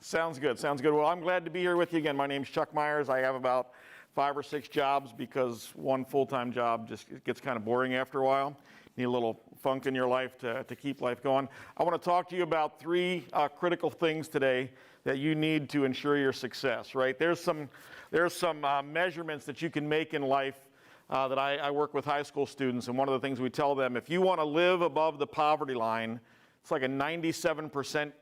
Sounds good. Sounds good. Well, I'm glad to be here with you again. My name's Chuck Myers. I have about 5 or 6 jobs because one full-time job just gets kind of boring after a while. Need a little funk in your life to keep life going. I want to talk to you about 3 critical things today that you need to ensure your success, right? There's some measurements that you can make in life that I work with high school students, and one of the things we tell them, if you want to live above the poverty line, it's like a 97%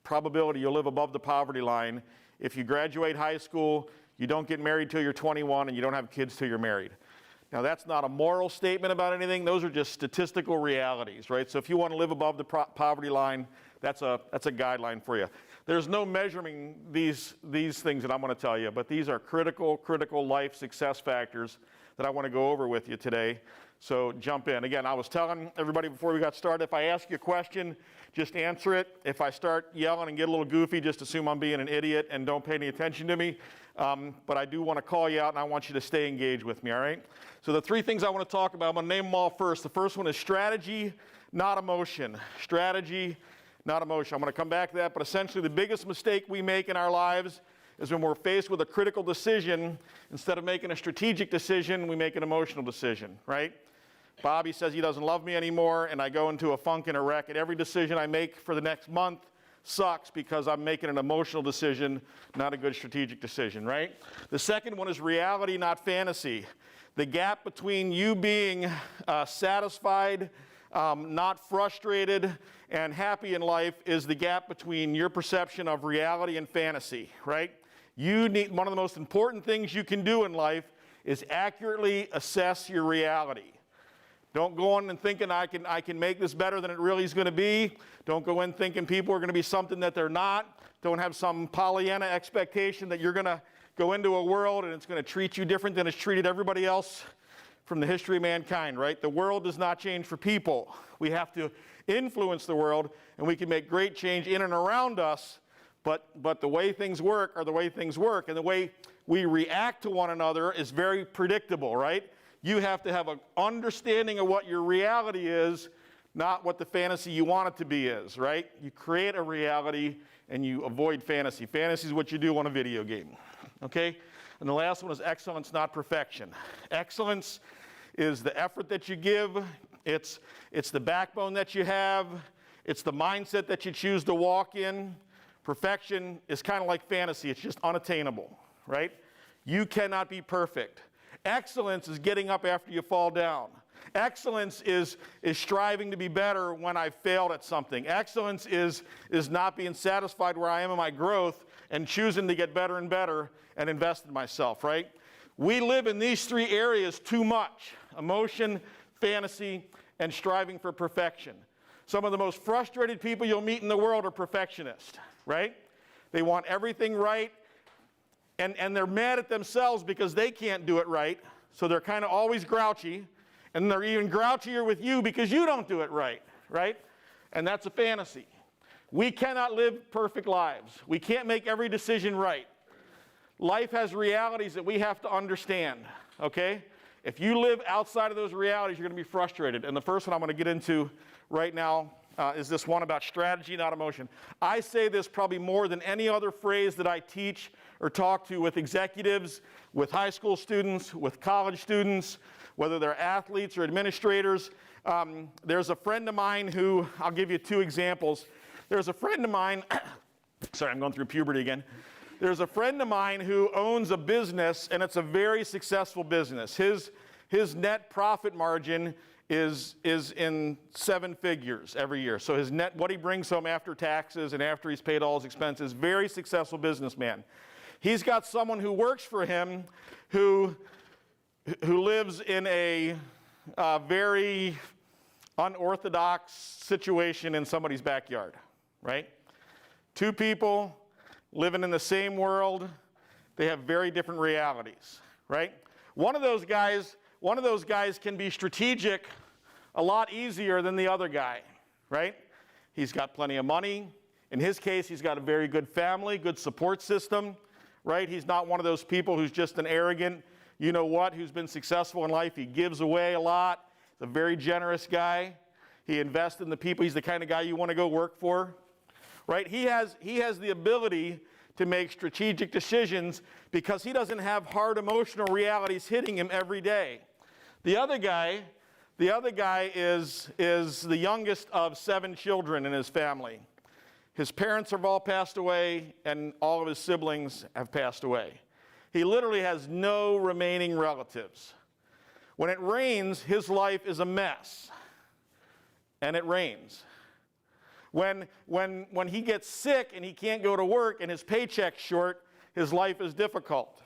probability you'll live above the poverty line if you graduate high school, you don't get married till you're 21, and you don't have kids till you're married. Now, that's not a moral statement about anything. Those are just statistical realities, right? So if you want to live above the poverty line, that's a guideline for you. There's no measuring these things that I'm going to tell you, but these are critical life success factors that I want to go over with you today. So jump in. Again, I was telling everybody before we got started, if I ask you a question, just answer it. If I start yelling and get a little goofy, just assume I'm being an idiot and don't pay any attention to me. But I do want to call you out, and I want you to stay engaged with me, all right? So the 3 things I want to talk about, I'm going to name them all first. The first one is strategy, not emotion. Strategy, not emotion. I'm going to come back to that, but essentially the biggest mistake we make in our lives is when we're faced with a critical decision, instead of making a strategic decision, we make an emotional decision, right? Bobby says he doesn't love me anymore, and I go into a funk and a wreck, and every decision I make for the next month sucks because I'm making an emotional decision, not a good strategic decision, right? The second one is reality, not fantasy. The gap between you being satisfied, not frustrated, and happy in life is the gap between your perception of reality and fantasy, right? One of the most important things you can do in life is accurately assess your reality. Don't go in and thinking I can make this better than it really is going to be. Don't go in thinking people are going to be something that they're not. Don't have some Pollyanna expectation that you're going to go into a world and it's going to treat you different than it's treated everybody else from the history of mankind, right? The world does not change for people. We have to influence the world, and we can make great change in and around us, but the way things work are the way things work, and the way we react to one another is very predictable, right? You have to have an understanding of what your reality is, not what the fantasy you want it to be is, right? You create a reality and you avoid fantasy. Fantasy is what you do on a video game, okay? And the last one is excellence, not perfection. Excellence is the effort that you give. It's the backbone that you have. It's the mindset that you choose to walk in. Perfection is kind of like fantasy. It's just unattainable, right? You cannot be perfect. Excellence is getting up after you fall down. Excellence is striving to be better when I've failed at something. Excellence is not being satisfied where I am in my growth and choosing to get better and better and invest in myself, right? We live in these 3 areas too much: emotion, fantasy, and striving for perfection. Some of the most frustrated people you'll meet in the world are perfectionists, right? They want everything right. And they're mad at themselves because they can't do it right, so they're kind of always grouchy, and they're even grouchier with you because you don't do it right, right? And that's a fantasy. We cannot live perfect lives. We can't make every decision right. Life has realities that we have to understand, okay? If you live outside of those realities, you're going to be frustrated. And the first one I'm going to get into right now is this one about strategy, not emotion. I say this probably more than any other phrase that I teach or talk to with executives, with high school students, with college students, whether they're athletes or administrators. There's a friend of mine who, I'll give you 2 examples. There's a friend of mine, sorry, I'm going through puberty again. There's a friend of mine who owns a business, and it's a very successful business. His net profit margin is in 7 figures every year. So his net, what he brings home after taxes and after he's paid all his expenses, very successful businessman. He's got someone who works for him who lives in a very unorthodox situation in somebody's backyard, right? 2 people living in the same world, they have very different realities, right? One of those guys can be strategic a lot easier than the other guy, right? He's got plenty of money. In his case, he's got a very good family, good support system, right? He's not one of those people who's just an arrogant, you-know-what, who's been successful in life. He gives away a lot. He's a very generous guy. He invests in the people. He's the kind of guy you want to go work for. right? He has the ability to make strategic decisions because he doesn't have hard emotional realities hitting him every day. The other guy is the youngest of 7 children in his family. His parents have all passed away, and all of his siblings have passed away. He literally has no remaining relatives. When it rains, his life is a mess, and it rains. When he gets sick and he can't go to work and his paycheck's short, his life is difficult.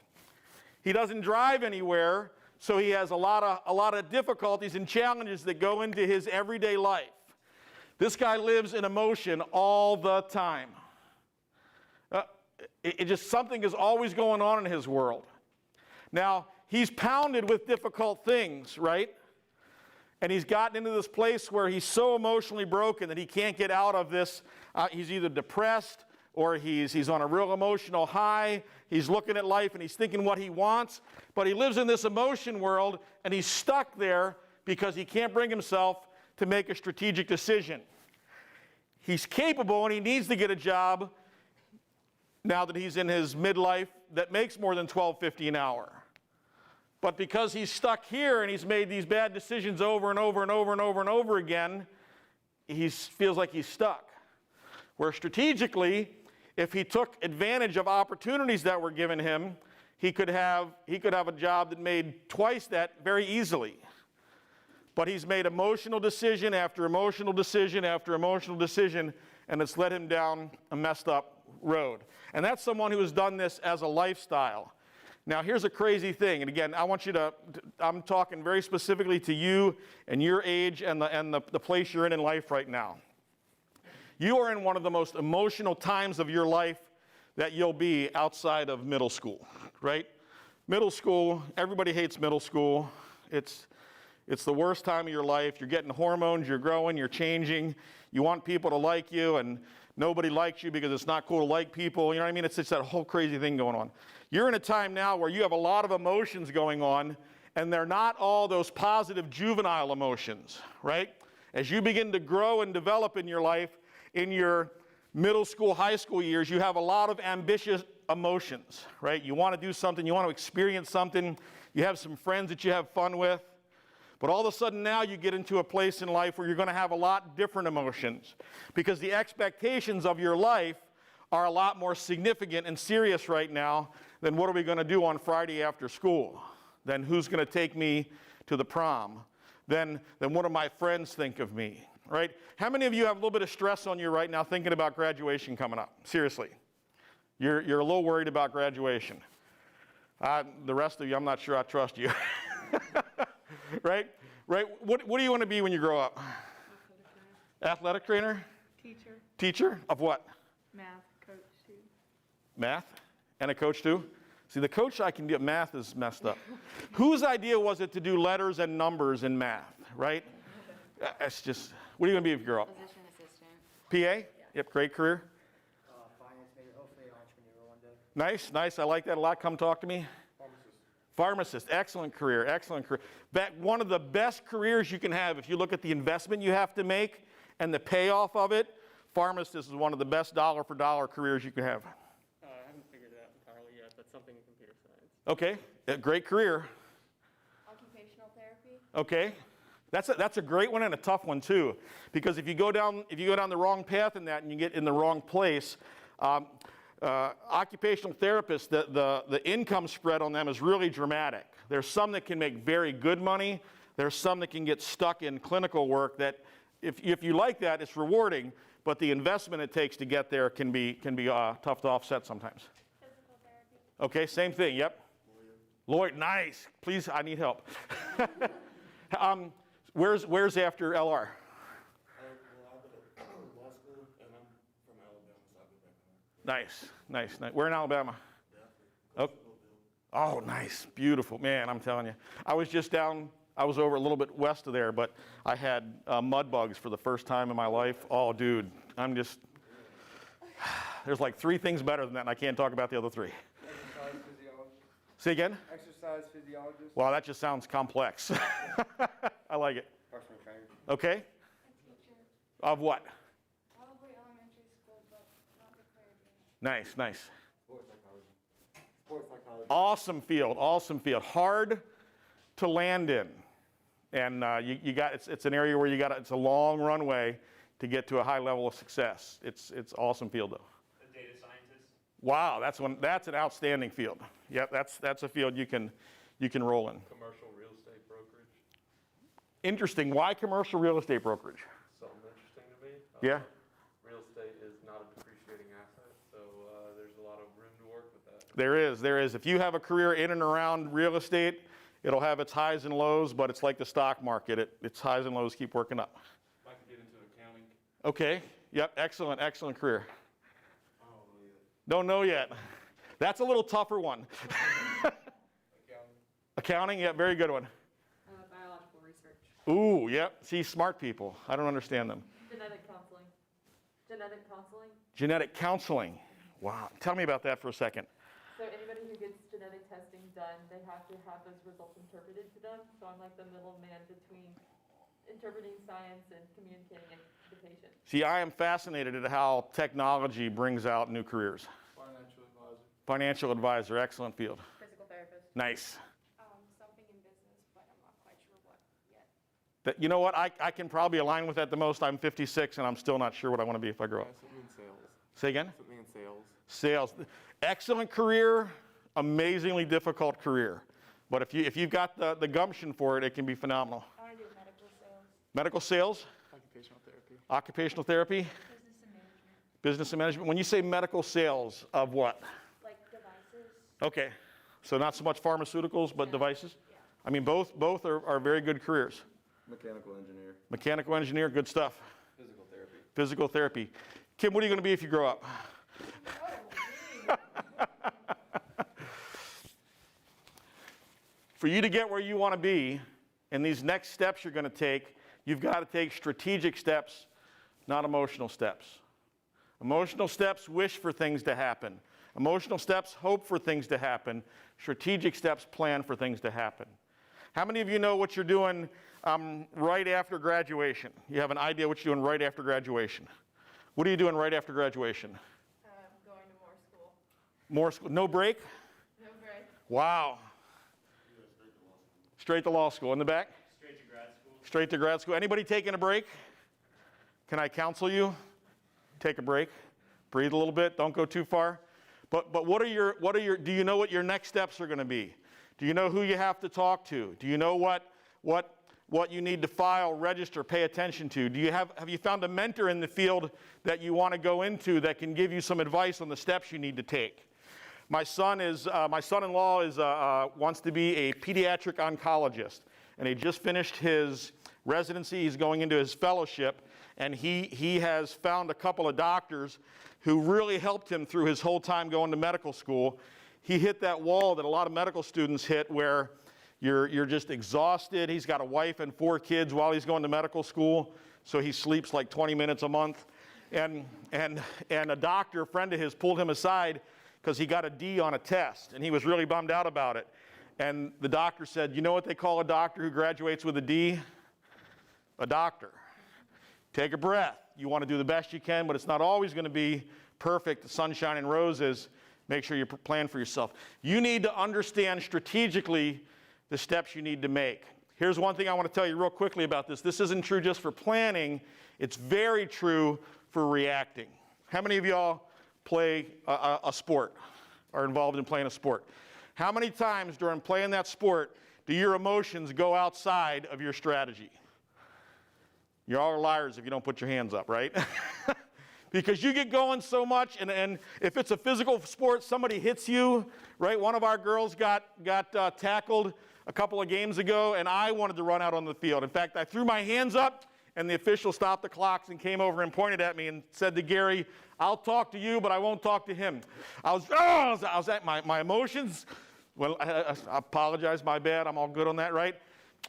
He doesn't drive anywhere, so he has a lot of difficulties and challenges that go into his everyday life. This guy lives in emotion all the time. Something is always going on in his world. Now, he's pounded with difficult things, right? And he's gotten into this place where he's so emotionally broken that he can't get out of this. He's either depressed or he's on a real emotional high. He's looking at life and he's thinking what he wants. But he lives in this emotion world and he's stuck there because he can't bring himself to make a strategic decision. He's capable and he needs to get a job now that he's in his midlife that makes more than $12.50 an hour. But because he's stuck here and he's made these bad decisions over and over and over and over and over again, he feels like he's stuck. Where strategically, if he took advantage of opportunities that were given him, he could have a job that made twice that very easily. But he's made emotional decision after emotional decision after emotional decision, and it's led him down a messed up road. And that's someone who has done this as a lifestyle. Now, here's a crazy thing, and again, I'm talking very specifically to you and your age and the place you're in life right now. You are in one of the most emotional times of your life that you'll be outside of middle school, right? Middle school, everybody hates middle school. It's the worst time of your life. You're getting hormones, you're growing, you're changing. You want people to like you, and nobody likes you because it's not cool to like people. You know what I mean? It's just that whole crazy thing going on. You're in a time now where you have a lot of emotions going on, and they're not all those positive juvenile emotions, right? As you begin to grow and develop in your life, in your middle school, high school years, you have a lot of ambitious emotions, right? You want to do something, you want to experience something, you have some friends that you have fun with. But all of a sudden now you get into a place in life where you're going to have a lot different emotions because the expectations of your life are a lot more significant and serious right now than what are we going to do on Friday after school, than who's going to take me to the prom, than what do my friends think of me, right? How many of you have a little bit of stress on you right now thinking about graduation coming up? Seriously. You're a little worried about graduation. The rest of you, I'm not sure I trust you. Right? What do you want to be when you grow up? Athletic trainer? Teacher. Teacher? Of what? Math coach too. Math? And a coach too? See, the coach I can do, math is messed up. Whose idea was it to do letters and numbers in math, right? It's just, what are you going to be if you grow up? Physician assistant. PA? Yeah. Yep, great career. Finance major, hopefully an entrepreneur one day. Nice. I like that a lot. Come talk to me. Pharmacist, excellent career. One of the best careers you can have if you look at the investment you have to make and the payoff of it. Pharmacist is one of the best dollar for dollar careers you can have. I haven't figured it out entirely yet. That's something in computer science. Okay, a great career. Occupational therapy. Okay, that's a great one and a tough one too, because if you go down the wrong path in that and you get in the wrong place. Occupational therapists, the income spread on them is really dramatic. There's some that can make very good money. There's some that can get stuck in clinical work that, if you like that, it's rewarding, but the investment it takes to get there can be tough to offset sometimes. Physical therapy. Okay, same thing, yep. Lawyer, nice. Please, I need help. Where's after LR? Well, I've been at law school, and I'm from Alabama, so I've been back home. Nice. Where in Alabama? Oh, nice. Beautiful. Man, I'm telling you. I was over a little bit west of there, but I had mud bugs for the first time in my life. Oh, dude, there's like 3 things better than that, and I can't talk about the other 3. Exercise physiologist. Say again? Exercise physiologist. Wow, that just sounds complex. I like it. Personal trainer. Okay. A teacher. Of what? Probably elementary school, but Nice, nice. Sports psychology. Sports psychology. Awesome field, awesome field. Hard to land in. And you got, it's an area where it's a long runway to get to a high level of success. It's awesome field though. A data scientist. Wow, that's an outstanding field. Yep, that's a field you can roll in. Commercial real estate brokerage. Interesting. Why commercial real estate brokerage? Something interesting to me. Yeah. Real estate is not a depreciating asset, so there's a lot of room to work with that. There is. If you have a career in and around real estate, it'll have its highs and lows, but it's like the stock market. Its highs and lows keep working up. If I could get into accounting. Okay. Yep. Excellent. Excellent career. I don't know yet. Don't know yet. That's a little tougher one. Accounting. Accounting. Yeah. Very good one. Biological research. Ooh. Yep. See, smart people. I don't understand them. Genetic counseling. Genetic counseling. Genetic counseling. Wow. Tell me about that for a second. So anybody who gets genetic testing done, they have to have those results interpreted to them. So I'm like the middleman between interpreting science and communicating it to the patient. See, I am fascinated at how technology brings out new careers. Financial advisor. Financial advisor. Excellent field. Physical therapist. Nice. Something in business, but I'm not quite sure what yet. That, you know what? I can probably align with that the most. I'm 56 and I'm still not sure what I want to be if I grow up. Something in sales. Say again? Something in sales. Sales. Excellent career, amazingly difficult career. But if you've got the gumption for it, it can be phenomenal. I want to do medical sales. Medical sales, Occupational therapy. occupational therapy, Business and management. business and management. When you say medical sales of what? Like devices. Okay. So not so much pharmaceuticals, but devices? Yeah. I mean, both are very good careers. Mechanical engineer. Mechanical engineer, good stuff. Physical therapy. Physical therapy. Kim, what are you going to be if you grow up? For you to get where you want to be, and these next steps you're going to take, you've got to take strategic steps, not emotional steps. Emotional steps wish for things to happen. Emotional steps hope for things to happen. Strategic steps plan for things to happen. How many of you know what you're doing right after graduation? You have an idea what you're doing right after graduation. What are you doing right after graduation? Going to more school. More school, no break? No break. Wow. Straight to law school. In the back? Straight to grad school. Straight to grad school. Anybody taking a break? Can I counsel you? Take a break. Breathe a little bit. Don't go too far. But what are your do you know what your next steps are going to be? Do you know who you have to talk to? Do you know what you need to file, register, pay attention to? Have you found a mentor in the field that you want to go into that can give you some advice on the steps you need to take? My son-in-law wants to be a pediatric oncologist, and he just finished his residency. He's going into his fellowship, and he has found a couple of doctors who really helped him through his whole time going to medical school. He hit that wall that a lot of medical students hit where you're just exhausted. He's got a wife and 4 kids while he's going to medical school, so he sleeps like 20 minutes a month. And a doctor, a friend of his, pulled him aside because he got a D on a test, and he was really bummed out about it. And the doctor said, you know what they call a doctor who graduates with a D? A doctor. Take a breath. You want to do the best you can, but it's not always going to be perfect, sunshine and roses. Make sure you plan for yourself. You need to understand strategically the steps you need to make. Here's one thing I want to tell you real quickly about this. This isn't true just for planning. It's very true for reacting. How many of y'all play a sport, are involved in playing a sport? How many times during playing that sport do your emotions go outside of your strategy? You all are liars if you don't put your hands up, right? Because you get going so much, and if it's a physical sport, somebody hits you, right? One of our girls got tackled a couple of games ago, and I wanted to run out on the field. In fact, I threw my hands up, and the official stopped the clocks and came over and pointed at me and said to Gary, I'll talk to you, but I won't talk to him. I was at my emotions. Well, I apologize, my bad. I'm all good on that, right?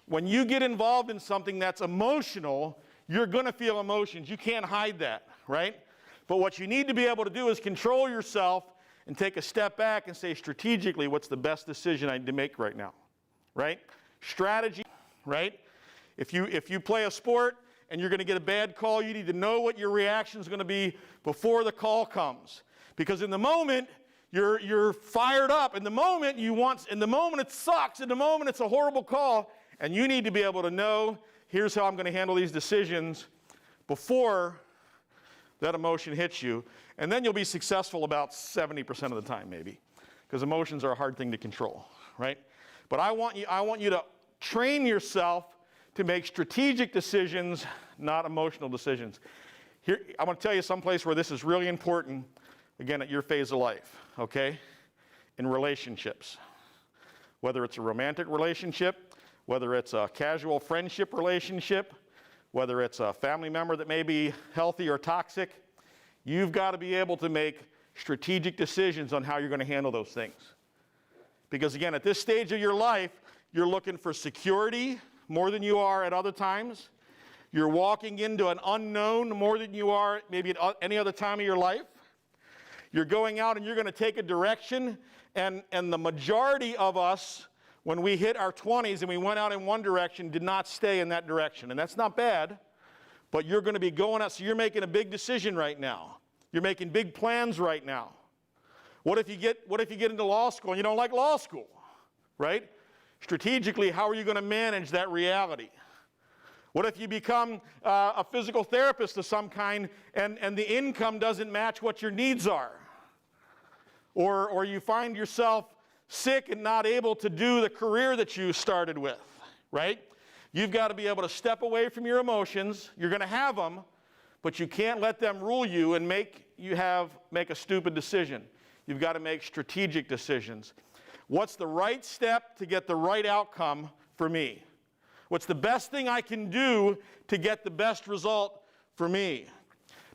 When you get involved in something that's emotional, you're going to feel emotions. You can't hide that, right? But what you need to be able to do is control yourself and take a step back and say strategically, what's the best decision I need to make right now, right? Strategy, right? If you play a sport and you're going to get a bad call, you need to know what your reaction is going to be before the call comes. Because in the moment, you're fired up. In the moment, in the moment it sucks. In the moment, it's a horrible call. And you need to be able to know, here's how I'm going to handle these decisions before that emotion hits you. And then you'll be successful about 70% of the time, maybe. Because emotions are a hard thing to control, right? But I want you to train yourself to make strategic decisions, not emotional decisions. Here, I'm going to tell you someplace where this is really important, again, at your phase of life, okay? In relationships. Whether it's a romantic relationship, whether it's a casual friendship relationship, whether it's a family member that may be healthy or toxic, you've got to be able to make strategic decisions on how you're going to handle those things. Because again, at this stage of your life, you're looking for security more than you are at other times. You're walking into an unknown more than you are maybe at any other time of your life. You're going out and you're going to take a direction, and the majority of us, when we hit our 20s and we went out in one direction, did not stay in that direction. And that's not bad, but you're going to be going out, so you're making a big decision right now. You're making big plans right now. What if you get into law school and you don't like law school, right? Strategically, how are you going to manage that reality? What if you become a physical therapist of some kind and the income doesn't match what your needs are? Or you find yourself sick and not able to do the career that you started with, right? You've got to be able to step away from your emotions. You're going to have them, but you can't let them rule you and make a stupid decision. You've got to make strategic decisions. What's the right step to get the right outcome for me? What's the best thing I can do to get the best result for me?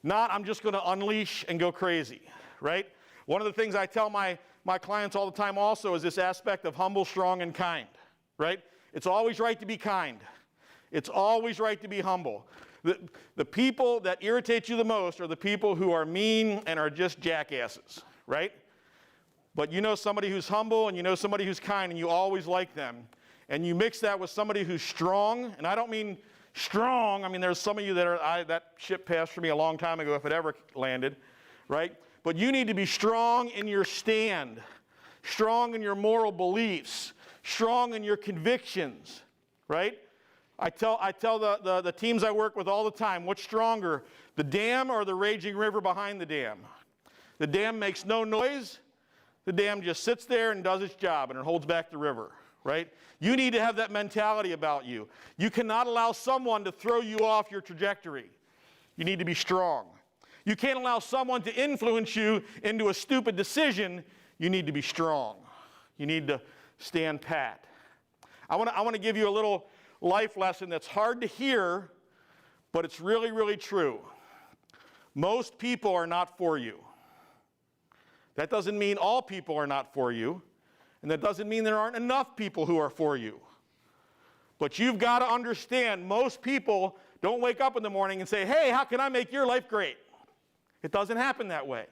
Not, I'm just going to unleash and go crazy, right? One of the things I tell my clients all the time also is this aspect of humble, strong, and kind, right? It's always right to be kind. It's always right to be humble. The people that irritate you the most are the people who are mean and are just jackasses, right? But you know somebody who's humble and you know somebody who's kind and you always like them. And you mix that with somebody who's strong, and I don't mean strong, I mean there's some of you that ship passed for me a long time ago if it ever landed, right? But you need to be strong in your stand, strong in your moral beliefs, strong in your convictions, right? I tell the teams I work with all the time, what's stronger, the dam or the raging river behind the dam? The dam makes no noise. The dam just sits there and does its job, and it holds back the river, right? You need to have that mentality about you. You cannot allow someone to throw you off your trajectory. You need to be strong. You can't allow someone to influence you into a stupid decision. You need to be strong. You need to stand pat. I want to give you a little life lesson that's hard to hear, but it's really, really true. Most people are not for you. That doesn't mean all people are not for you, and that doesn't mean there aren't enough people who are for you. But you've got to understand, most people don't wake up in the morning and say, hey, how can I make your life great? It doesn't happen that way.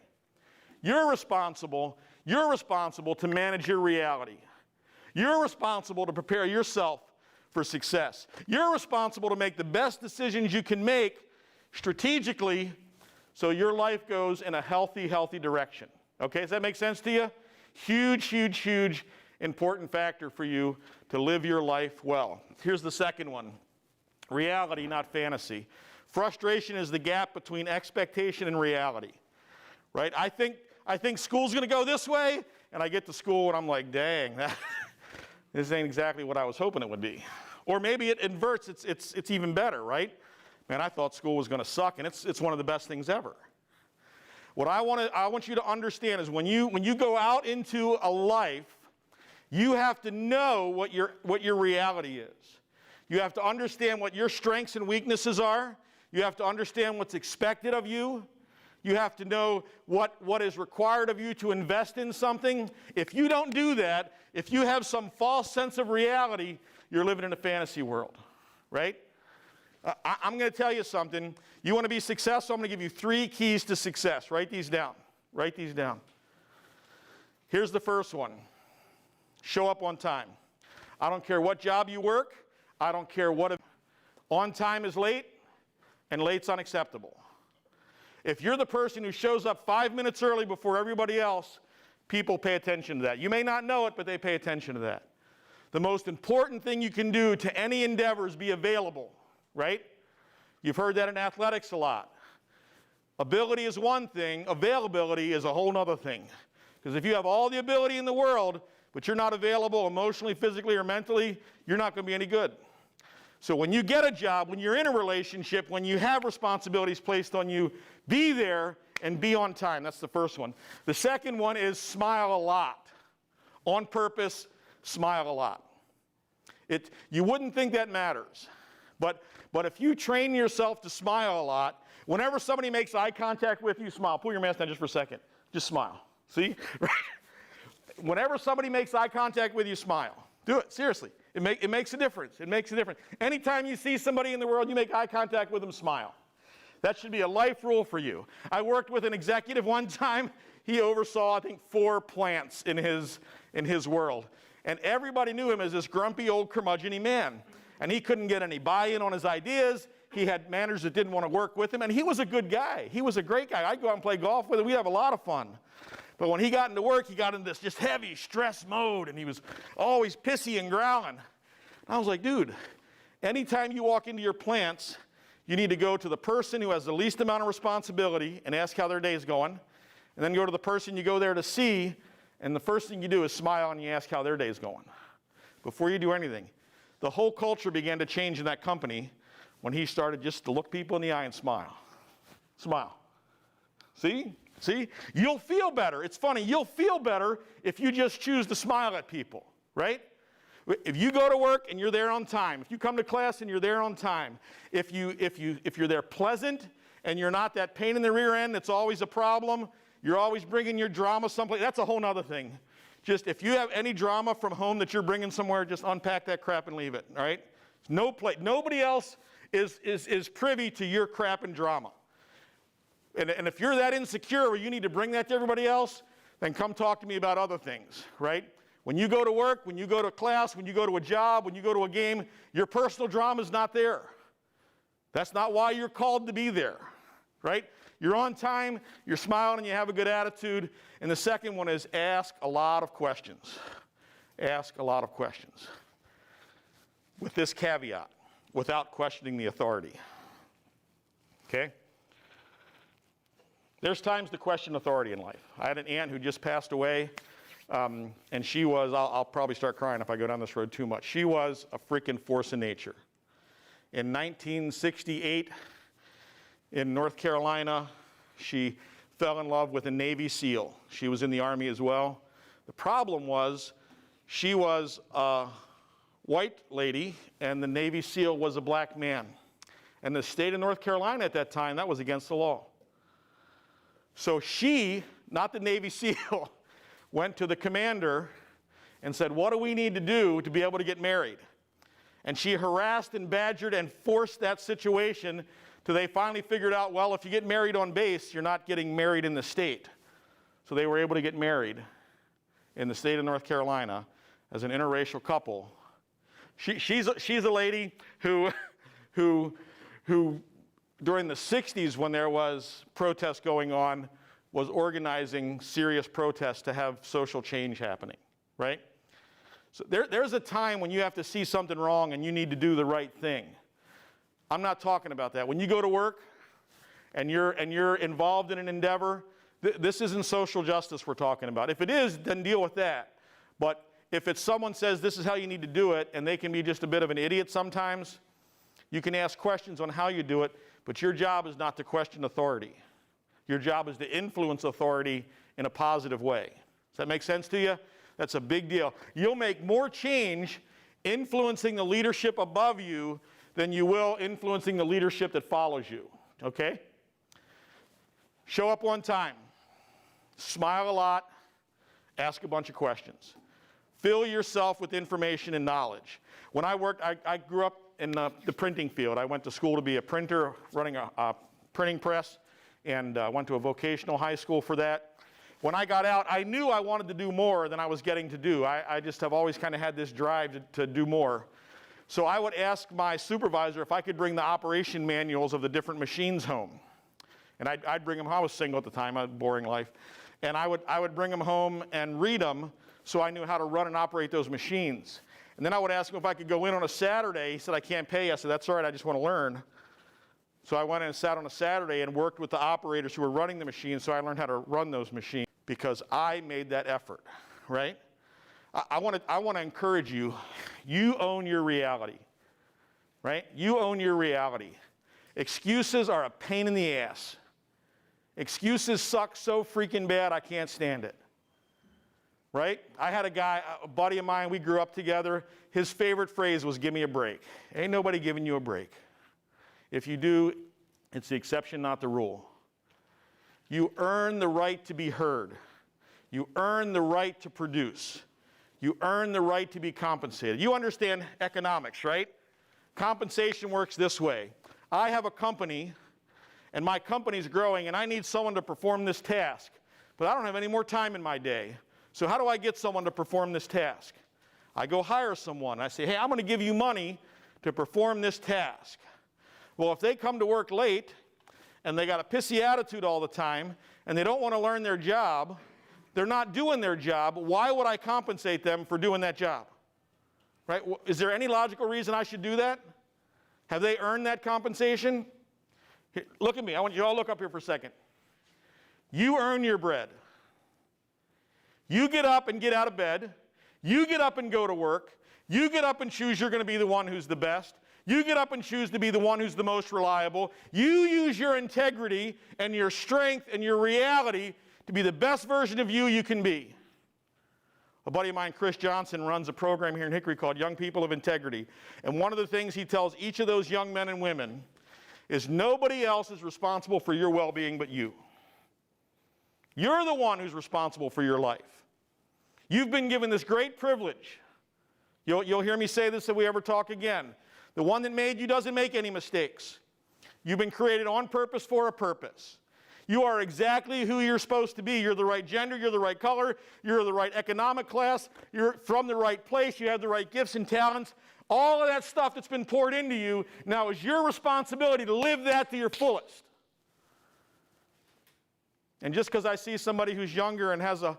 You're responsible to manage your reality. You're responsible to prepare yourself for success. You're responsible to make the best decisions you can make strategically so your life goes in a healthy direction. Okay, does that make sense to you? Huge important factor for you to live your life well. Here's the second one. Reality, not fantasy. Frustration is the gap between expectation and reality, right? I think school's going to go this way, and I get to school and I'm like, dang, this ain't exactly what I was hoping it would be. Or maybe it inverts, it's even better, right? Man, I thought school was going to suck, and it's one of the best things ever. What I want you to understand is when you go out into a life, you have to know what your reality is. You have to understand what your strengths and weaknesses are. You have to understand what's expected of you. You have to know what is required of you to invest in something. If you don't do that, if you have some false sense of reality, you're living in a fantasy world, right? I'm going to tell you something. You want to be successful? I'm going to give you 3 keys to success. Write these down. Write these down. Here's the first one. Show up on time. I don't care what job you work. I don't care what. On time is late, and late's unacceptable. If you're the person who shows up 5 minutes early before everybody else, people pay attention to that. You may not know it, but they pay attention to that. The most important thing you can do to any endeavor is be available, right? You've heard that in athletics a lot. Ability is one thing, availability is a whole other thing. Because if you have all the ability in the world, but you're not available emotionally, physically, or mentally, you're not going to be any good. So when you get a job, when you're in a relationship, when you have responsibilities placed on you, be there and be on time. That's the first one. The second one is smile a lot. On purpose, smile a lot. You wouldn't think that matters. But if you train yourself to smile a lot, whenever somebody makes eye contact with you, smile. Pull your mask down just for a second. Just smile. See? Whenever somebody makes eye contact with you, smile. Do it, seriously. It makes a difference. It makes a difference. Anytime you see somebody in the world, you make eye contact with them, smile. That should be a life rule for you. I worked with an executive one time. He oversaw, I think, 4 plants in his world. And everybody knew him as this grumpy old curmudgeon-y man. And he couldn't get any buy-in on his ideas. He had managers that didn't want to work with him. And he was a good guy. He was a great guy. I'd go out and play golf with him. We'd have a lot of fun. But when he got into work, he got into this just heavy stress mode, and he was always pissy and growling. And I was like, dude, anytime you walk into your plants, you need to go to the person who has the least amount of responsibility and ask how their day is going, and then go to the person you go there to see, and the first thing you do is smile and you ask how their day is going before you do anything. The whole culture began to change in that company when he started just to look people in the eye and smile. Smile. See? See? You'll feel better. It's funny. You'll feel better if you just choose to smile at people, right? If you go to work and you're there on time, if you come to class and you're there on time, if you're there pleasant and you're not that pain in the rear end that's always a problem, you're always bringing your drama someplace, that's a whole nother thing. Just if you have any drama from home that you're bringing somewhere, just unpack that crap and leave it, all right? Nobody else is privy to your crap and drama. And if you're that insecure where you need to bring that to everybody else, then come talk to me about other things, right? When you go to work, when you go to class, when you go to a job, when you go to a game, your personal drama is not there. That's not why you're called to be there, right? You're on time, you're smiling, and you have a good attitude. And the second one is ask a lot of questions. Ask a lot of questions. With this caveat, without questioning the authority. Okay? There's times to question authority in life. I had an aunt who just passed away, and she was, I'll probably start crying if I go down this road too much. She was a freaking force of nature. In 1968, in North Carolina, she fell in love with a Navy SEAL. She was in the Army as well. The problem was, she was a white lady, and the Navy SEAL was a black man. And the state of North Carolina at that time, that was against the law. So she, not the Navy SEAL, went to the commander and said, what do we need to do to be able to get married? And she harassed and badgered and forced that situation till they finally figured out, well, if you get married on base, you're not getting married in the state. So they were able to get married in the state of North Carolina as an interracial couple. She's a lady who during the 60s, when there was protests going on, was organizing serious protests to have social change happening, right? So there's a time when you have to see something wrong and you need to do the right thing. I'm not talking about that. When you go to work and you're involved in an endeavor, this isn't social justice we're talking about. If it is, then deal with that. But if it's someone says this is how you need to do it, and they can be just a bit of an idiot sometimes, you can ask questions on how you do it, but your job is not to question authority. Your job is to influence authority in a positive way. Does that make sense to you? That's a big deal. You'll make more change influencing the leadership above you than you will influencing the leadership that follows you, okay? Show up on time. Smile a lot. Ask a bunch of questions. Fill yourself with information and knowledge. When I worked, I grew up in the printing field. I went to school to be a printer, running a printing press, and went to a vocational high school for that. When I got out, I knew I wanted to do more than I was getting to do. I just have always kind of had this drive to do more. So I would ask my supervisor if I could bring the operation manuals of the different machines home. And I'd bring them home. I was single at the time. I had a boring life. And I would bring them home and read them so I knew how to run and operate those machines. And then I would ask him if I could go in on a Saturday. He said, I can't pay you. I said, that's all right. I just want to learn. So I went in and sat on a Saturday and worked with the operators who were running the machines, so I learned how to run those machines because I made that effort, right? I want to encourage you. You own your reality, right? You own your reality. Excuses are a pain in the ass. Excuses suck so freaking bad, I can't stand it, right? I had a buddy of mine, we grew up together. His favorite phrase was, give me a break. Ain't nobody giving you a break. If you do, it's the exception, not the rule. You earn the right to be heard. You earn the right to produce. You earn the right to be compensated. You understand economics, right? Compensation works this way. I have a company, and my company's growing, and I need someone to perform this task, but I don't have any more time in my day. So how do I get someone to perform this task? I go hire someone. I say, hey, I'm going to give you money to perform this task. Well, if they come to work late, and they got a pissy attitude all the time, and they don't want to learn their job, they're not doing their job, why would I compensate them for doing that job? Right? Is there any logical reason I should do that? Have they earned that compensation? Here, look at me. I want you all to look up here for a second. You earn your bread. You get up and get out of bed. You get up and go to work. You get up and choose you're going to be the one who's the best. You get up and choose to be the one who's the most reliable. You use your integrity and your strength and your reality to be the best version of you can be. A buddy of mine, Chris Johnson, runs a program here in Hickory called Young People of Integrity. And one of the things he tells each of those young men and women is nobody else is responsible for your well-being but you. You're the one who's responsible for your life. You've been given this great privilege. You'll hear me say this if we ever talk again. The one that made you doesn't make any mistakes. You've been created on purpose for a purpose. You are exactly who you're supposed to be. You're the right gender, you're the right color, you're the right economic class, you're from the right place, you have the right gifts and talents. All of that stuff that's been poured into you now is your responsibility to live that to your fullest. And just because I see somebody who's younger and has a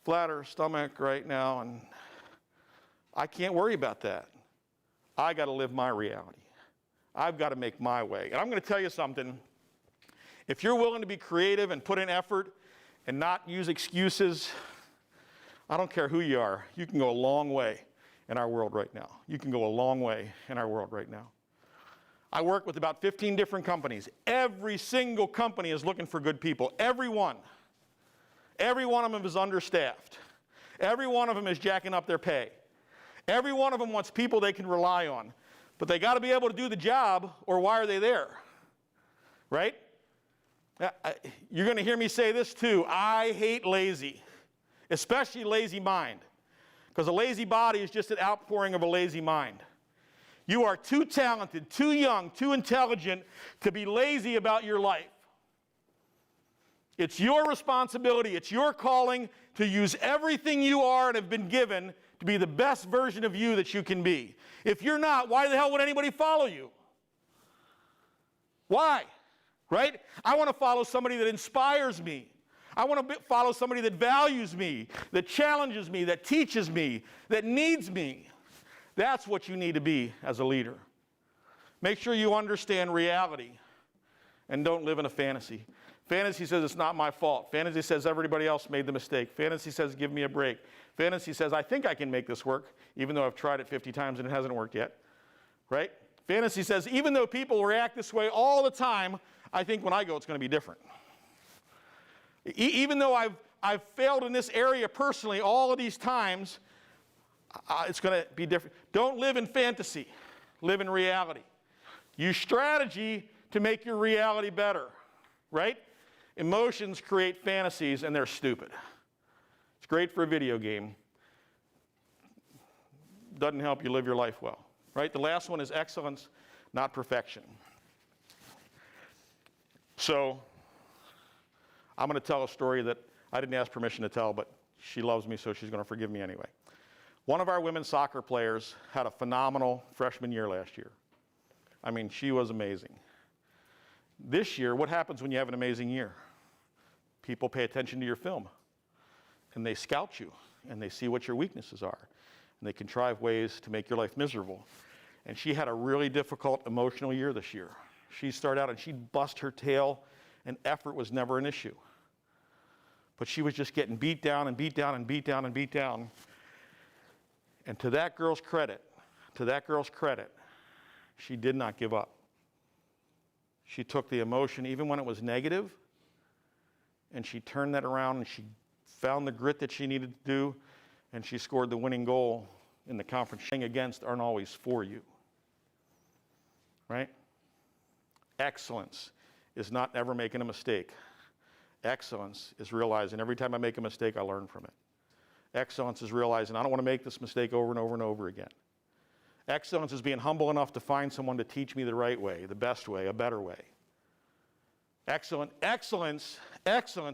flatter stomach right now, and I can't worry about that. I got to live my reality. I've got to make my way. And I'm going to tell you something. If you're willing to be creative and put in effort and not use excuses, I don't care who you are, you can go a long way in our world right now. You can go a long way in our world right now. I work with about 15 different companies. Every single company is looking for good people. Every one. Every one of them is understaffed. Every one of them is jacking up their pay. Every one of them wants people they can rely on. But they got to be able to do the job, or why are they there? Right? You're going to hear me say this too. I hate lazy, especially lazy mind. Because a lazy body is just an outpouring of a lazy mind. You are too talented, too young, too intelligent to be lazy about your life. It's your responsibility, it's your calling to use everything you are and have been given to be the best version of you that you can be. If you're not, why the hell would anybody follow you? Why? Right? I want to follow somebody that inspires me. I want to follow somebody that values me, that challenges me, that teaches me, that needs me. That's what you need to be as a leader. Make sure you understand reality and don't live in a fantasy. Fantasy says it's not my fault. Fantasy says everybody else made the mistake. Fantasy says give me a break. Fantasy says I think I can make this work, even though I've tried it 50 times and it hasn't worked yet. Right? Fantasy says even though people react this way all the time, I think when I go it's going to be different. Even though I've failed in this area personally all of these times, it's going to be different. Don't live in fantasy. Live in reality. Use strategy to make your reality better. Right? Emotions create fantasies, and they're stupid. It's great for a video game. Doesn't help you live your life well. Right? The last one is excellence, not perfection. So, I'm going to tell a story that I didn't ask permission to tell, but she loves me, so she's going to forgive me anyway. One of our women's soccer players had a phenomenal freshman year last year. I mean, she was amazing. This year, what happens when you have an amazing year? People pay attention to your film, and they scout you, and they see what your weaknesses are, and they contrive ways to make your life miserable. And she had a really difficult emotional year this year. She started out and she'd bust her tail, and effort was never an issue. But she was just getting beat down and beat down and beat down and beat down. And to that girl's credit, she did not give up. She took the emotion, even when it was negative, and she turned that around and she found the grit that she needed to do, and she scored the winning goal in the conference. Thing against aren't always for you, right? Excellence is not ever making a mistake. Excellence is realizing every time I make a mistake, I learn from it. Excellence is realizing I don't want to make this mistake over and over and over again. Excellence is being humble enough to find someone to teach me the right way, the best way, a better way. Excellence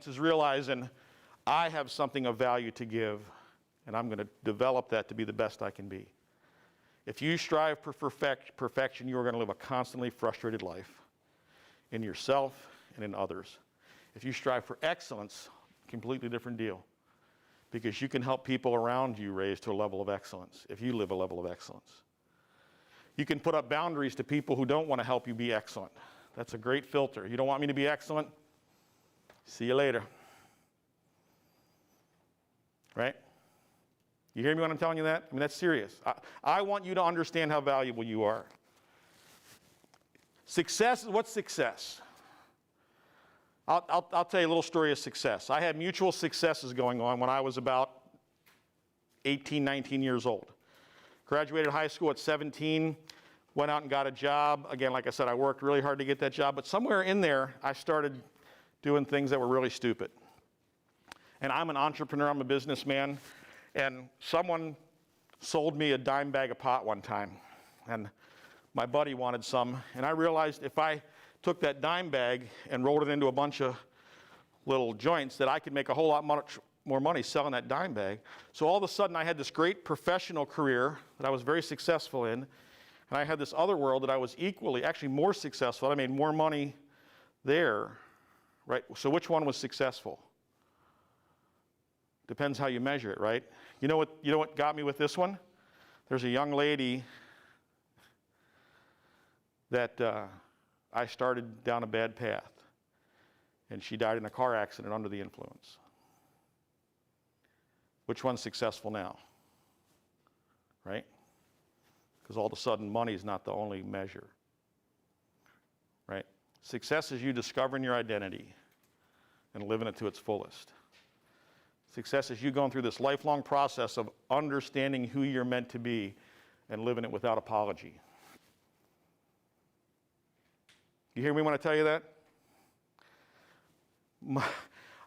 is realizing I have something of value to give, and I'm going to develop that to be the best I can be. If you strive for perfection, you are going to live a constantly frustrated life in yourself and in others. If you strive for excellence, completely different deal, because you can help people around you raise to a level of excellence if you live a level of excellence. You can put up boundaries to people who don't want to help you be excellent. That's a great filter. You don't want me to be excellent? See you later. Right? You hear me when I'm telling you that? I mean, that's serious. I want you to understand how valuable you are. Success, what's success? I'll tell you a little story of success. I had mutual successes going on when I was about 18, 19 years old. Graduated high school at 17, went out and got a job. Again, like I said, I worked really hard to get that job, but somewhere in there, I started doing things that were really stupid. And I'm an entrepreneur, I'm a businessman, and someone sold me a dime bag of pot one time, and my buddy wanted some, and I realized if I took that dime bag and rolled it into a bunch of little joints that I could make a whole lot more money selling that dime bag. So all of a sudden I had this great professional career that I was very successful in, and I had this other world that I was equally, actually more successful. I made more money there, right? So which one was successful? Depends how you measure it, right? You know what got me with this one? There's a young lady that I started down a bad path, and she died in a car accident under the influence. Which one's successful now? Right? Because all of a sudden, money is not the only measure. Right? Success is you discovering your identity and living it to its fullest. Success is you going through this lifelong process of understanding who you're meant to be and living it without apology. You hear me when I tell you that?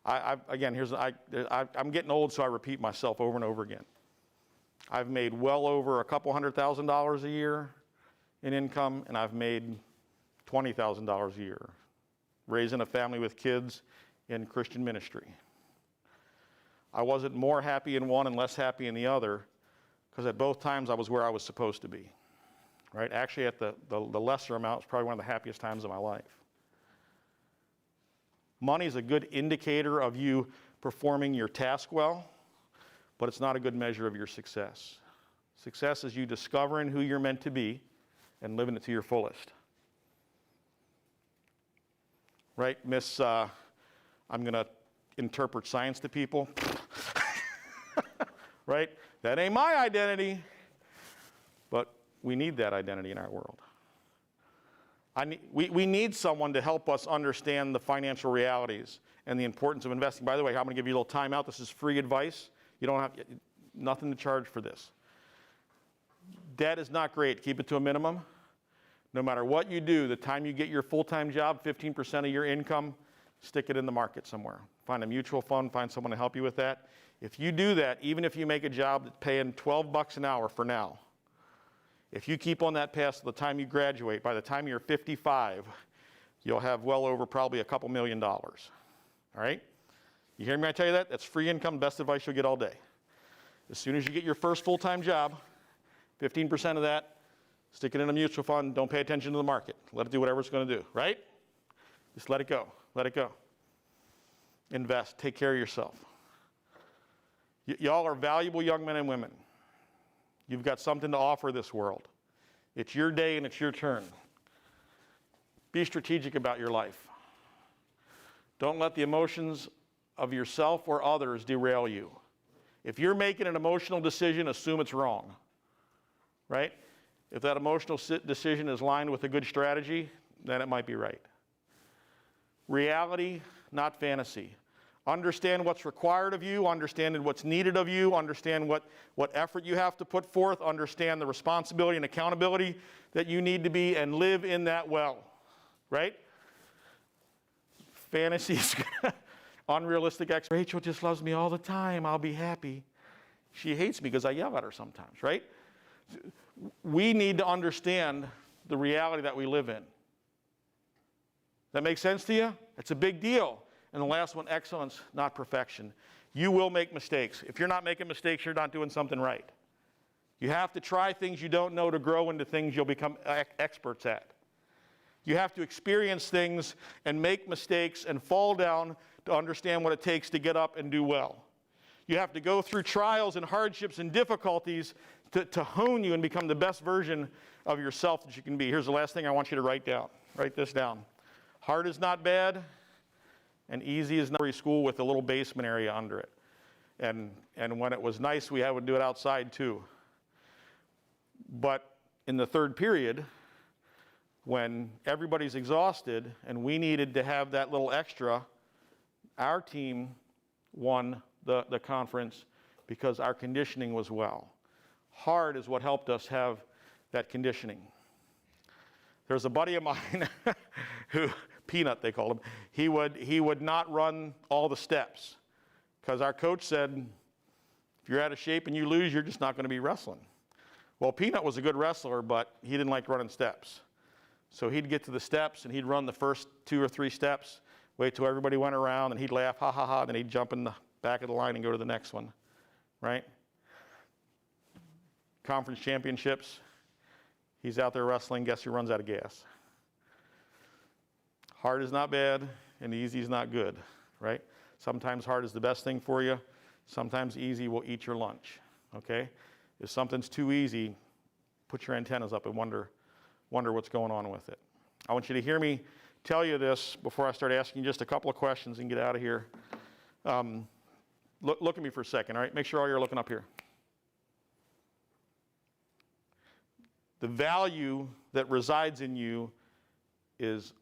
I'm getting old, so I repeat myself over and over again. I've made well over $200,000 a year in income, and I've made $20,000 a year raising a family with kids in Christian ministry. I wasn't more happy in one and less happy in the other, because at both times I was where I was supposed to be. Right? Actually, at the lesser amount, it's probably one of the happiest times of my life. Money is a good indicator of you performing your task well, but it's not a good measure of your success. Success is you discovering who you're meant to be and living it to your fullest. Right, Miss, I'm going to interpret science to people. Right? That ain't my identity. But we need that identity in our world. We need someone to help us understand the financial realities and the importance of investing. By the way, I'm going to give you a little time out. This is free advice. You don't have nothing to charge for this. Debt is not great. Keep it to a minimum. No matter what you do, the time you get your full-time job, 15% of your income, stick it in the market somewhere. Find a mutual fund, find someone to help you with that. If you do that, even if you make a job that's paying $12 an hour for now, if you keep on that path to the time you graduate, by the time you're 55, you'll have well over probably $2 million. All right? You hear me when I tell you that? That's free income, best advice you'll get all day. As soon as you get your first full-time job, 15% of that, stick it in a mutual fund, don't pay attention to the market. Let it do whatever it's going to do, right? Just let it go. Let it go. Invest. Take care of yourself. Y'all are valuable young men and women. You've got something to offer this world. It's your day and it's your turn. Be strategic about your life. Don't let the emotions of yourself or others derail you. If you're making an emotional decision, assume it's wrong, right? If that emotional decision is lined with a good strategy, then it might be right. Reality, not fantasy. Understand what's required of you, understand what's needed of you, understand what effort you have to put forth, understand the responsibility and accountability that you need to be, and live in that well, right? Fantasies, unrealistic Rachel just loves me all the time, I'll be happy. She hates me because I yell at her sometimes, right? We need to understand the reality that we live in. That make sense to you? It's a big deal. And the last one, excellence, not perfection. You will make mistakes. If you're not making mistakes, you're not doing something right. You have to try things you don't know to grow into things you'll become experts at. You have to experience things and make mistakes and fall down to understand what it takes to get up and do well. You have to go through trials and hardships and difficulties to hone you and become the best version of yourself that you can be. Here's the last thing I want you to write down. Write this down. Hard is not bad, and easy is not. School with a little basement area under it. And when it was nice, we would do it outside too. But in the third period, when everybody's exhausted and we needed to have that little extra, our team won the conference because our conditioning was well. Hard is what helped us have that conditioning. There's a buddy of mine who, Peanut they called him, he would not run all the steps because our coach said, if you're out of shape and you lose, you're just not going to be wrestling. Well, Peanut was a good wrestler, but he didn't like running steps. So he'd get to the steps and he'd run the first 2 or 3 steps, wait till everybody went around, and he'd laugh, ha, ha, ha, then he'd jump in the back of the line and go to the next one, right? Conference championships, he's out there wrestling, guess who runs out of gas? Hard is not bad, and easy is not good, right? Sometimes hard is the best thing for you. Sometimes easy will eat your lunch, okay? If something's too easy, put your antennas up and wonder what's going on with it. I want you to hear me tell you this before I start asking you just a couple of questions and get out of here. Look at me for a second, all right? Make sure all you're looking up here. The value that resides in you is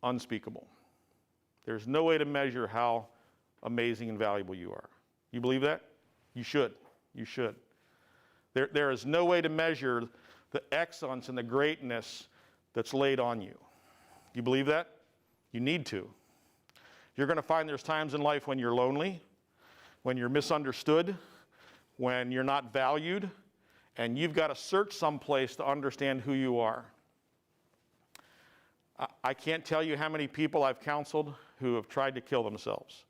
unspeakable. There's no way to measure how amazing and valuable you are. You believe that? You should. You should. There is no way to measure the excellence and the greatness that's laid on you. You believe that? You need to. You're going to find there's times in life when you're lonely, when you're misunderstood, when you're not valued, and you've got to search someplace to understand who you are. I can't tell you how many people I've counseled who have tried to kill themselves.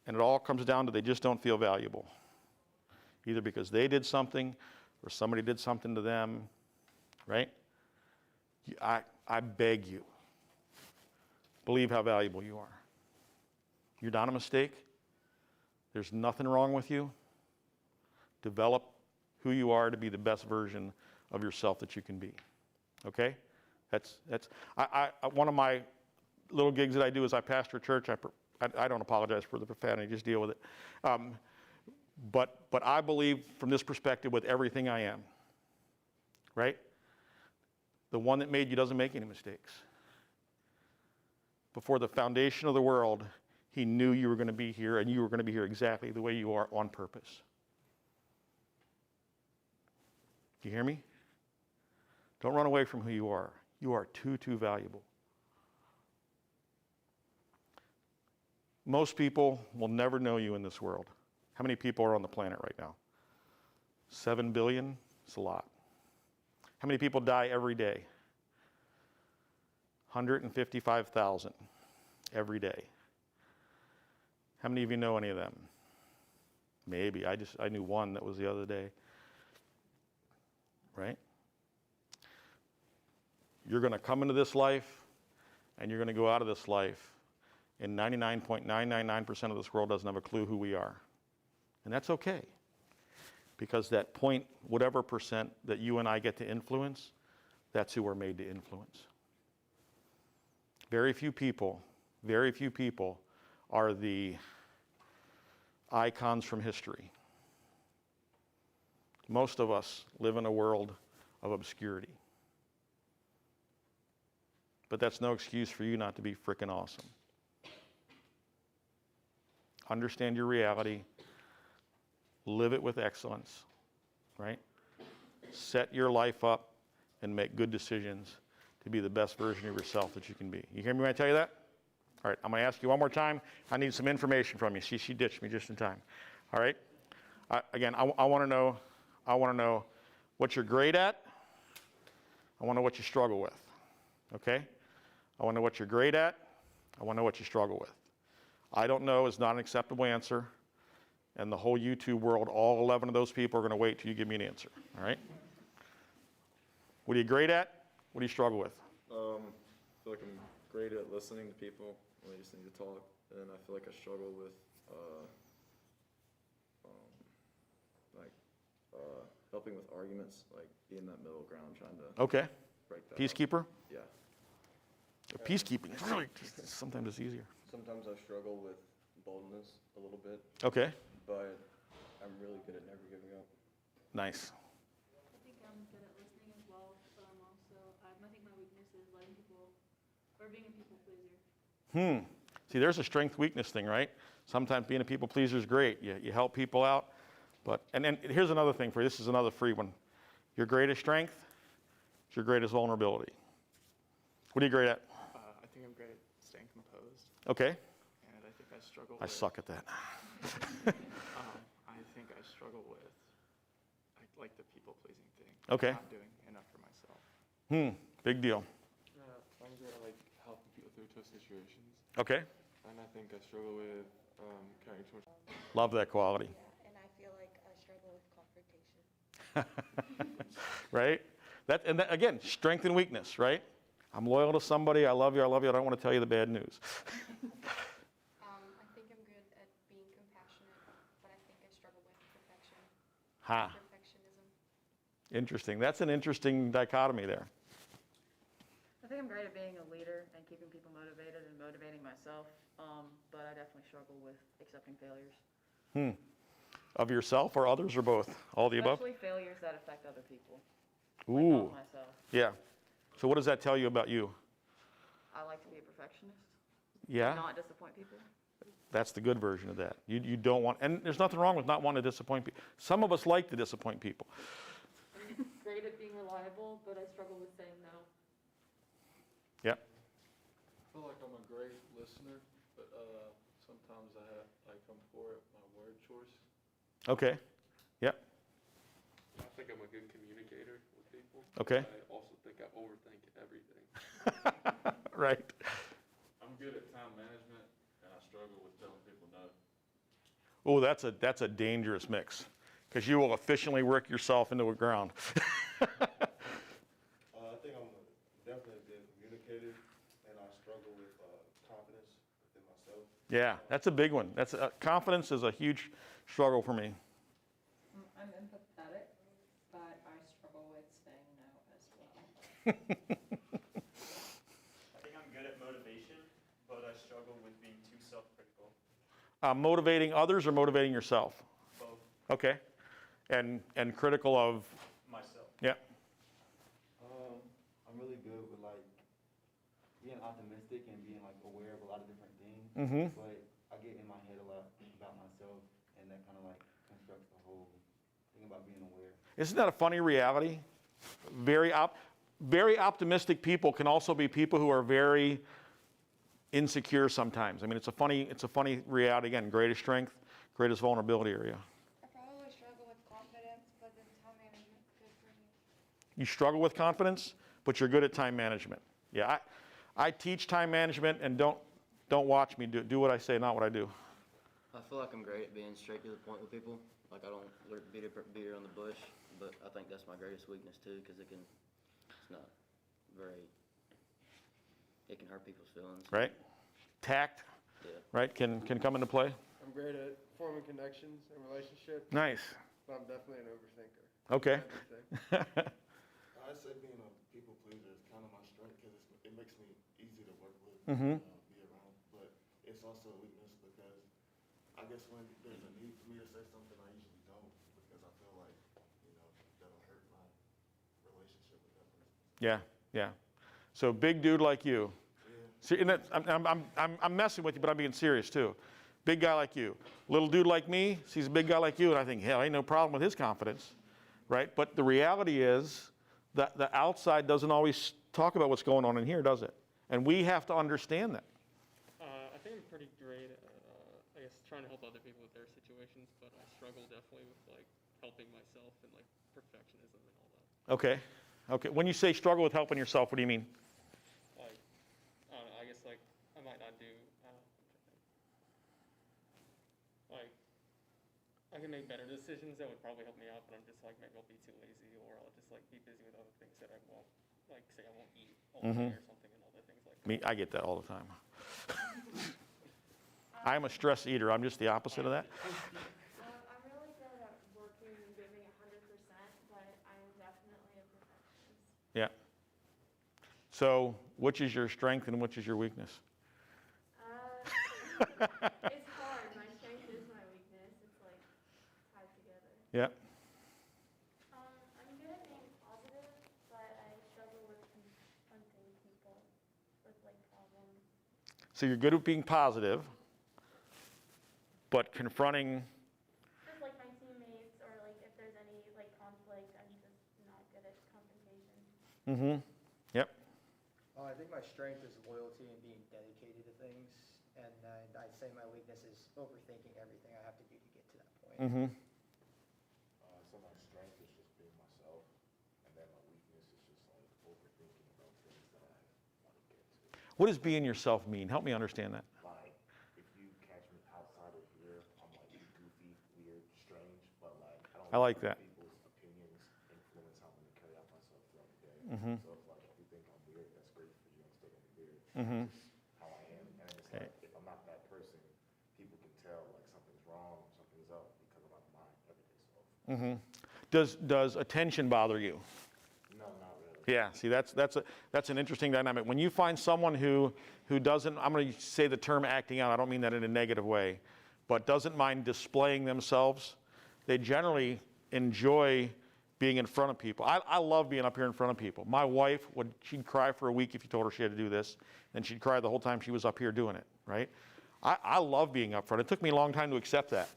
And it all comes down to they just don't feel valuable. Either because they did something or somebody did something to them, right? I beg you, believe how valuable you are. You're not a mistake. There's nothing wrong with you. Develop who you are to be the best version of yourself that you can be. Okay? That's one of my little gigs that I do is I pastor a church. I don't apologize for the profanity, just deal with it. But I believe from this perspective with everything I am, right? The one that made you doesn't make any mistakes. Before the foundation of the world, he knew you were going to be here, and you were going to be here exactly the way you are on purpose. Do you hear me? Don't run away from who you are. You are too valuable. Most people will never know you in this world. How many people are on the planet right now? 7 billion? It's a lot. How many people die every day? 155,000 every day. How many of you know any of them? Maybe. I knew one that was the other day. Right? You're going to come into this life and you're going to go out of this life, and 99.999% of this world doesn't have a clue who we are. And that's okay, because that point, whatever percent that you and I get to influence, that's who we're made to influence. Very few people are the icons from history. Most of us live in a world of obscurity. But that's no excuse for you not to be frickin' awesome. Understand your reality. Live it with excellence, right? Set your life up and make good decisions to be the best version of yourself that you can be. You hear me when I tell you that? All right, I'm going to ask you one more time. I need some information from you. She ditched me just in time. All right? Again, I want to know what you're great at. I want to know what you struggle with. Okay? I want to know what you're great at. I want to know what you struggle with. I don't know is not an acceptable answer. And the whole YouTube world, all 11 of those people are going to wait till you give me an answer. All right? What are you great at? What do you struggle with? I feel like I'm great at listening to people when they just need to talk, and I feel like I struggle with helping with arguments, like being that middle ground, trying to Okay. break that up. Peacekeeper? Yeah. Peacekeeping is really, sometimes it's easier. Sometimes I struggle with boldness a little bit, Okay. but I'm really good at never giving up. Nice. I think I'm good at listening as well, but I'm also, I think my weakness is letting people, or being a people pleaser. See, there's a strength-weakness thing, right? Sometimes being a people pleaser is great. You help people out. And then here's another thing for you. This is another free one. Your greatest strength is your greatest vulnerability. What are you great at? I think I'm great at staying composed, Okay. and I think I struggle I with, suck at that. I think I struggle with, like the people-pleasing thing. Okay. Not doing enough for myself. Big deal. I'm good at like helping people through tough situations, Okay. and I think I struggle with carrying too much. Love that quality. Yeah, and I feel like I struggle with confrontation. Right? Again, strength and weakness, right? I'm loyal to somebody. I love you. I don't want to tell you the bad news. I think I'm good at being compassionate, but I think I struggle with perfection. Perfectionism. Interesting. That's an interesting dichotomy there. I think I'm great at being a leader and keeping people motivated and motivating myself, but I definitely struggle with accepting failures. Of yourself or others or both? All the above? Especially failures that affect other people. Ooh. Like not myself. Yeah. So what does that tell you about you? I like to be a perfectionist. Yeah? Not disappoint people. That's the good version of that. You don't want, and there's nothing wrong with not wanting to disappoint people. Some of us like to disappoint people. I'm great at being reliable, but I struggle with saying no. Yep. I feel like I'm a great listener, but sometimes I come poor at my word choice. Okay. Yep. I think I'm a good communicator with people. Okay. I also think I overthink everything. Right. I'm good at time management, and I struggle with telling people no. Oh, that's a dangerous mix, because you will efficiently work yourself into a ground. I think I'm definitely a good communicator, and I struggle with confidence within myself. Yeah, that's a big one. Confidence is a huge struggle for me. I'm empathetic, but I struggle with saying no as well. I think I'm good at motivation, but I struggle with being too self-critical. Motivating others or motivating yourself? Both. Okay. And critical of? Myself. Yeah. I'm really good with like being optimistic and being like aware of a lot of different things. But I get in my head a lot about myself, and that kind of like constructs the whole thing about being aware. Isn't that a funny reality? Very optimistic people can also be people who are very insecure sometimes. I mean, it's a funny reality. Again, greatest strength, greatest vulnerability area. I probably struggle with confidence, but then time management's good for me. You struggle with confidence, but you're good at time management. Yeah, I teach time management, and don't watch me do what I say, not what I do. I feel like I'm great at being straight to the point with people. Like I don't beat around the bush, but I think that's my greatest weakness too, because it's not very it can hurt people's feelings. right? Tact, Yeah. right, can come into play. I'm great at forming connections and relationships, Nice. but I'm definitely an overthinker. Okay. Everything. I say being a people pleaser is kind of my strength because it makes me easy to work with, Mhm. be around. But it's also a weakness because I guess when there's a need for me to say something, I usually don't because I feel like, that'll hurt my relationship with that person. Yeah, yeah. So big dude like you. Yeah. See, and I'm messing with you, but I'm being serious too. Big guy like you. Little dude like me sees a big guy like you, and I think, hell, ain't no problem with his confidence, right? But the reality is that the outside doesn't always talk about what's going on in here, does it? And we have to understand that. I think I'm pretty great at, I guess, trying to help other people with their situations, but I struggle definitely with, like, helping myself and, like, perfectionism and all that. Okay. Okay. When you say struggle with helping yourself, what do you mean? Like, I don't know, I guess, like, I might not do, like, I can make better decisions that would probably help me out, but I'm just, like, maybe I'll be too lazy, or I'll just, like, be busy with other things that I won't, like, say I won't eat all day or something, and other things like that. Me, I get that all the time. I'm a stress eater. I'm just the opposite of that. I'm really good at working and giving 100%, but I'm definitely a perfectionist. Yeah. So, which is your strength and which is your weakness? It's hard. My strength is my weakness. It's like tied together. Yeah. I'm good at being positive, but I struggle with confronting people with like problems. So you're good at being positive, but confronting. Just like my teammates, or like if there's any like conflict, I'm just not good at confrontation. Mm-hmm. Yep. I think my strength is loyalty and being dedicated to things, and I'd say my weakness is overthinking everything I have to do to get to that point. Mm-hmm. So my strength is just being myself, and then my weakness is just like overthinking about things that I want to get to. What does being yourself mean? Help me understand that. Like, if you catch me outside of here, I'm like goofy, weird, strange, but like I like that. People's opinions influence how I'm going to carry out myself throughout the day. Mm-hmm. So if like if you think I'm weird, that's great for you. I'm still gonna be weird. Mm-hmm. It's just how I am, and it's like if I'm not that person, people can tell like something's wrong, something's up because I'm not mine everyday self. Mm-hmm. Does attention bother you? No, not really. Yeah. See, that's an interesting dynamic. When you find someone who doesn't, I'm going to say the term acting out. I don't mean that in a negative way, but doesn't mind displaying themselves. They generally enjoy being in front of people. I love being up here in front of people. My wife she'd cry for a week if you told her she had to do this, and she'd cry the whole time she was up here doing it, right? I love being up front. It took me a long time to accept that.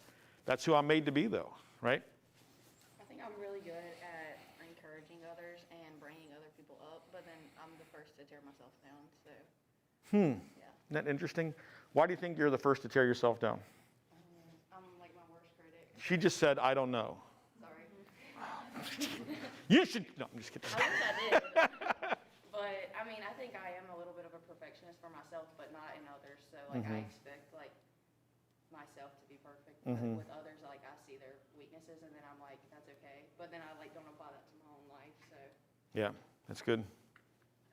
That's who I'm made to be, though, right? I think I'm really good at encouraging others and bringing other people up, but then I'm the first to tear myself down, so, yeah. Isn't that interesting? Why do you think you're the first to tear yourself down? I'm like my worst critic. She just said, I don't know. Sorry. You should, no, I'm just kidding. I wish I did. But, I mean, I think I am a little bit of a perfectionist for myself, but not in others. So, like, I expect, like, myself to be perfect. But with others, like, I see their weaknesses, and then I'm like, that's okay. But then I, like, don't apply that to my own life, so. Yeah, that's good.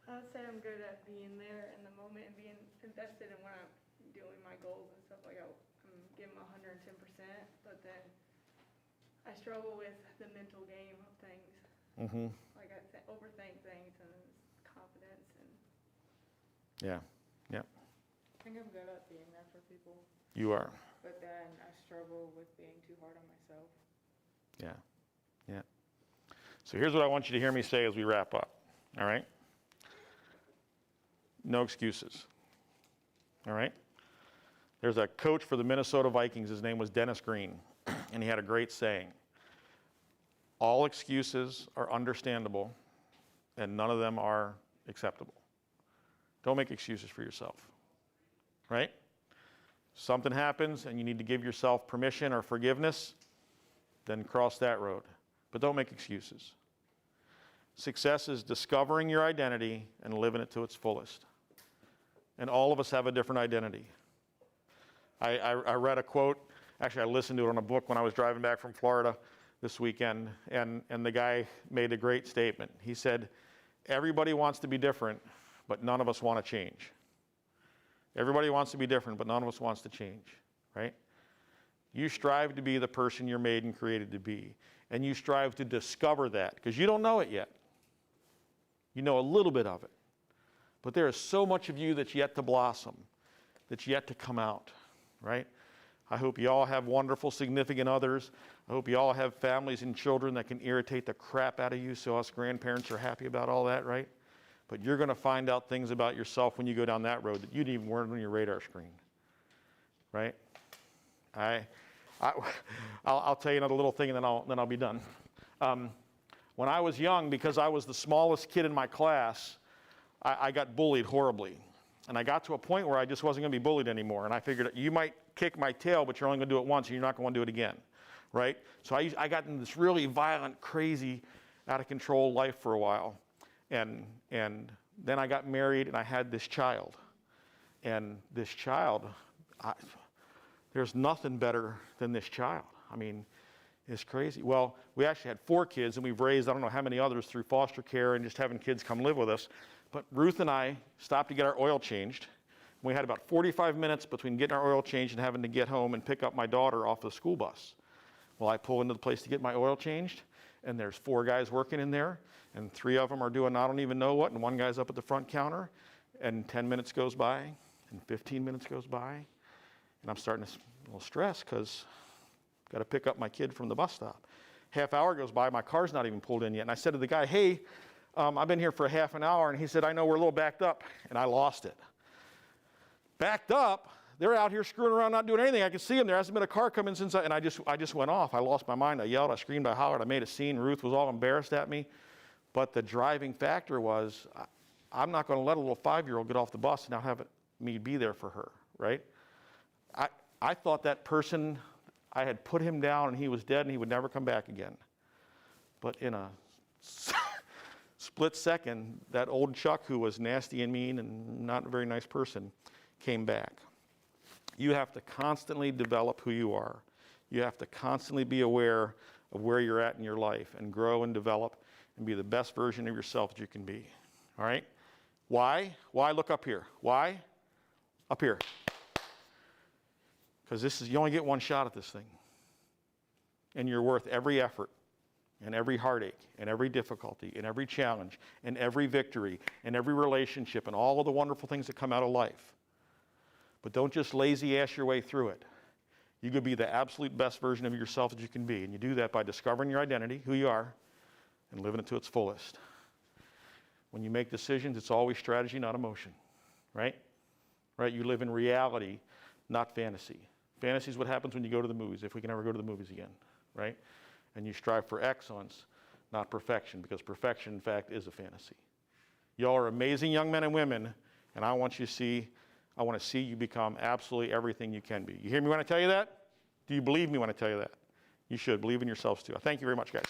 I would say I'm good at being there in the moment and being invested in when I'm doing my goals and stuff. Like I'm giving 110%, but then I struggle with the mental game of things. Mm-hmm. Like I overthink things and confidence and. Yeah, yeah, I think I'm good at being there for people, you are. but then I struggle with being too hard on myself. Yeah, yeah. So here's what I want you to hear me say as we wrap up, all right? No excuses, all right? There's a coach for the Minnesota Vikings. His name was Dennis Green, and he had a great saying. All excuses are understandable, and none of them are acceptable. Don't make excuses for yourself, right? Something happens and you need to give yourself permission or forgiveness, then cross that road. But don't make excuses. Success is discovering your identity and living it to its fullest. And all of us have a different identity. I read a quote, actually I listened to it on a book when I was driving back from Florida this weekend, and the guy made a great statement. He said, everybody wants to be different, but none of us want to change. Everybody wants to be different, but none of us wants to change, right? You strive to be the person you're made and created to be. And you strive to discover that, because you don't know it yet. You know a little bit of it. But there is so much of you that's yet to blossom, that's yet to come out, right? I hope you all have wonderful, significant others. I hope you all have families and children that can irritate the crap out of you, so us grandparents are happy about all that, right? But you're going to find out things about yourself when you go down that road that you didn't even weren't on your radar screen, right? I'll tell you another little thing, and then I'll be done. When I was young, because I was the smallest kid in my class, I got bullied horribly. And I got to a point where I just wasn't going to be bullied anymore. And I figured, you might kick my tail, but you're only going to do it once, and you're not going to do it again, right? So I got in this really violent, crazy, out of control life for a while. And then I got married, and I had this child. And this child, there's nothing better than this child. I mean, it's crazy. Well, we actually had 4 kids, and we've raised I don't know how many others through foster care and just having kids come live with us. But Ruth and I stopped to get our oil changed. We had about 45 minutes between getting our oil changed and having to get home and pick up my daughter off the school bus. Well, I pull into the place to get my oil changed, and there's 4 guys working in there, and 3 of them are doing I don't even know what, and 1 guy's up at the front counter, and 10 minutes goes by, and 15 minutes goes by, and I'm starting to a little stressed because I've got to pick up my kid from the bus stop. Half hour goes by, my car's not even pulled in yet, and I said to the guy, hey, I've been here for a half an hour, and he said, I know, we're a little backed up, and I lost it. Backed up? They're out here screwing around, not doing anything. I can see them. There hasn't been a car coming since and I just went off. I lost my mind. I yelled, I screamed, I hollered, I made a scene. Ruth was all embarrassed at me. But the driving factor was, I'm not going to let a little 5-year-old get off the bus and not have me be there for her, right? I thought that person, I had put him down and he was dead and he would never come back again. But in a split second, that old Chuck, who was nasty and mean and not a very nice person, came back. You have to constantly develop who you are. You have to constantly be aware of where you're at in your life and grow and develop and be the best version of yourself that you can be. All right? Why? Why? Look up here. Why? Up here. Because you only get 1 shot at this thing. And you're worth every effort and every heartache and every difficulty and every challenge and every victory and every relationship and all of the wonderful things that come out of life. But don't just lazy ass your way through it. You could be the absolute best version of yourself that you can be. And you do that by discovering your identity, who you are, and living it to its fullest. When you make decisions, it's always strategy, not emotion. Right? Right? You live in reality, not fantasy. Fantasy is what happens when you go to the movies, if we can ever go to the movies again. Right? And you strive for excellence, not perfection, because perfection, in fact, is a fantasy. Y'all are amazing young men and women, and I want to see you become absolutely everything you can be. You hear me when I tell you that? Do you believe me when I tell you that? You should. Believe in yourselves, too. Thank you very much, guys.